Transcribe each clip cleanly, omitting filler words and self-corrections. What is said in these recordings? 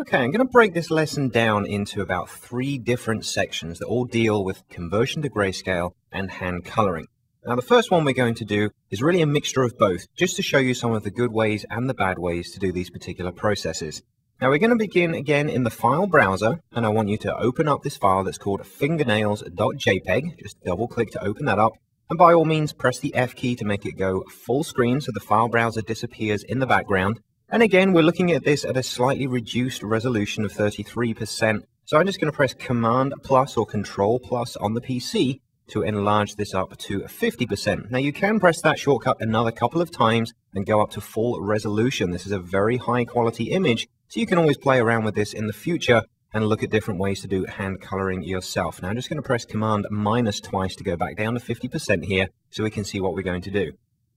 Okay, I'm going to break this lesson down into about 3 different sections that all deal with conversion to grayscale and hand coloring. Now, the first one we're going to do is really a mixture of both, just to show you some of the good ways and the bad ways to do these particular processes. Now, we're going to begin again in the file browser, and I want you to open up this file that's called fingernails.jpg. Just double click to open that up. And by all means, press the F key to make it go full screen so the file browser disappears in the background. And again, we're looking at this at a slightly reduced resolution of 33%. So I'm just going to press Command plus or Control plus on the PC to enlarge this up to 50%. Now you can press that shortcut another couple of times and go up to full resolution. This is a very high quality image, so you can always play around with this in the future and look at different ways to do hand coloring yourself. Now I'm just going to press Command minus twice to go back down to 50% here so we can see what we're going to do.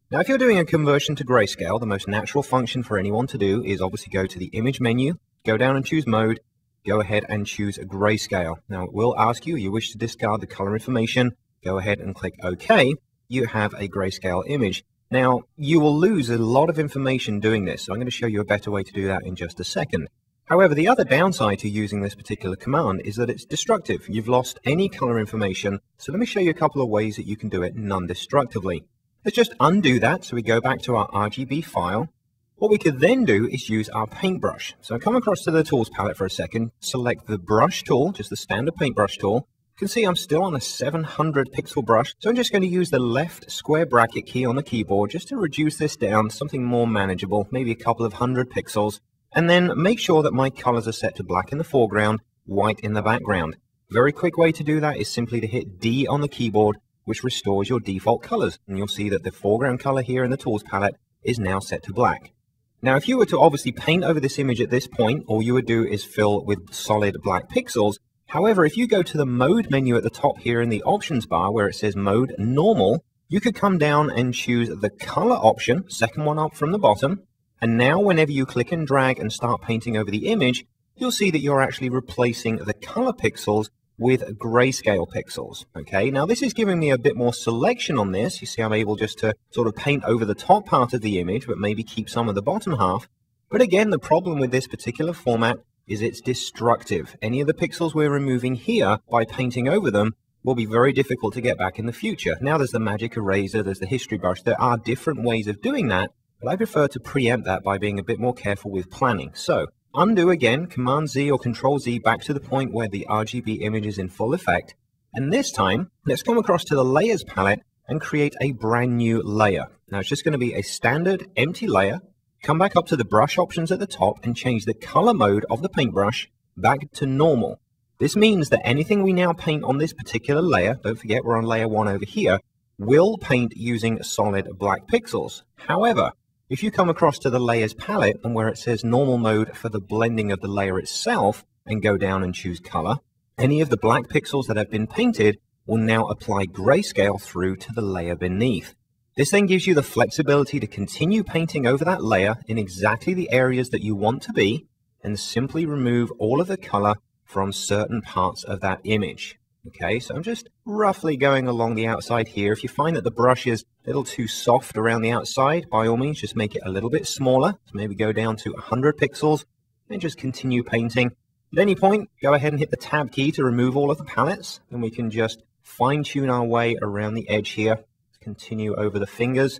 Now, if you're doing a conversion to grayscale, the most natural function for anyone to do is obviously go to the image menu, go down and choose mode, go ahead and choose grayscale. Now, it will ask you wish to discard the color information, go ahead and click OK. You have a grayscale image. Now, you will lose a lot of information doing this, so I'm going to show you a better way to do that in just a second. However, the other downside to using this particular command is that it's destructive. You've lost any color information, so let me show you a couple of ways that you can do it non-destructively. Let's just undo that, so we go back to our RGB file. What we could then do is use our paintbrush. So come across to the tools palette for a second, select the brush tool, just the standard paintbrush tool. You can see I'm still on a 700 pixel brush, so I'm just going to use the left square bracket key on the keyboard just to reduce this down to something more manageable, maybe a couple of 100 pixels. And then make sure that my colors are set to black in the foreground, white in the background. A very quick way to do that is simply to hit D on the keyboard, which restores your default colors. And you'll see that the foreground color here in the tools palette is now set to black. Now, if you were to obviously paint over this image at this point, all you would do is fill with solid black pixels. However, if you go to the mode menu at the top here in the options bar where it says mode normal, you could come down and choose the color option, second one up from the bottom. And now whenever you click and drag and start painting over the image, you'll see that you're actually replacing the color pixels with grayscale pixels. Okay, now this is giving me a bit more selection on this. You see I'm able just to sort of paint over the top part of the image, but maybe keep some of the bottom half. But again, the problem with this particular format is it's destructive. Any of the pixels we're removing here by painting over them will be very difficult to get back in the future. Now there's the magic eraser, there's the history brush. There are different ways of doing that, but I prefer to preempt that by being a bit more careful with planning. So undo again, Command Z or Control Z back to the point where the RGB image is in full effect. And this time, let's come across to the Layers palette and create a brand new layer. Now it's just going to be a standard empty layer. Come back up to the brush options at the top and change the color mode of the paintbrush back to normal. This means that anything we now paint on this particular layer, don't forget we're on layer 1 over here, will paint using solid black pixels. However, if you come across to the Layers palette and where it says normal mode for the blending of the layer itself and go down and choose color, any of the black pixels that have been painted will now apply grayscale through to the layer beneath. This then gives you the flexibility to continue painting over that layer in exactly the areas that you want to be and simply remove all of the color from certain parts of that image. Okay, so I'm just roughly going along the outside here. If you find that the brush is a little too soft around the outside, by all means, just make it a little bit smaller. So maybe go down to 100 pixels and just continue painting. At any point, go ahead and hit the Tab key to remove all of the palettes, and we can just fine-tune our way around the edge here. Let's continue over the fingers.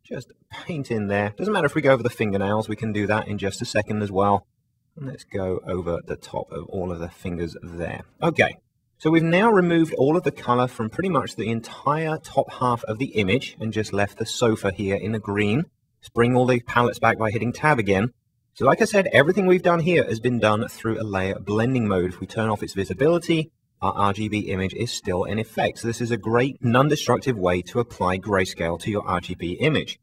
Just paint in there. Doesn't matter if we go over the fingernails, we can do that in just a second as well. And let's go over the top of all of the fingers there. Okay. So we've now removed all of the color from pretty much the entire top half of the image and just left the sofa here in the green. Let's bring all the palettes back by hitting Tab again. So like I said, everything we've done here has been done through a layer blending mode. If we turn off its visibility, our RGB image is still in effect. So this is a great non-destructive way to apply grayscale to your RGB image.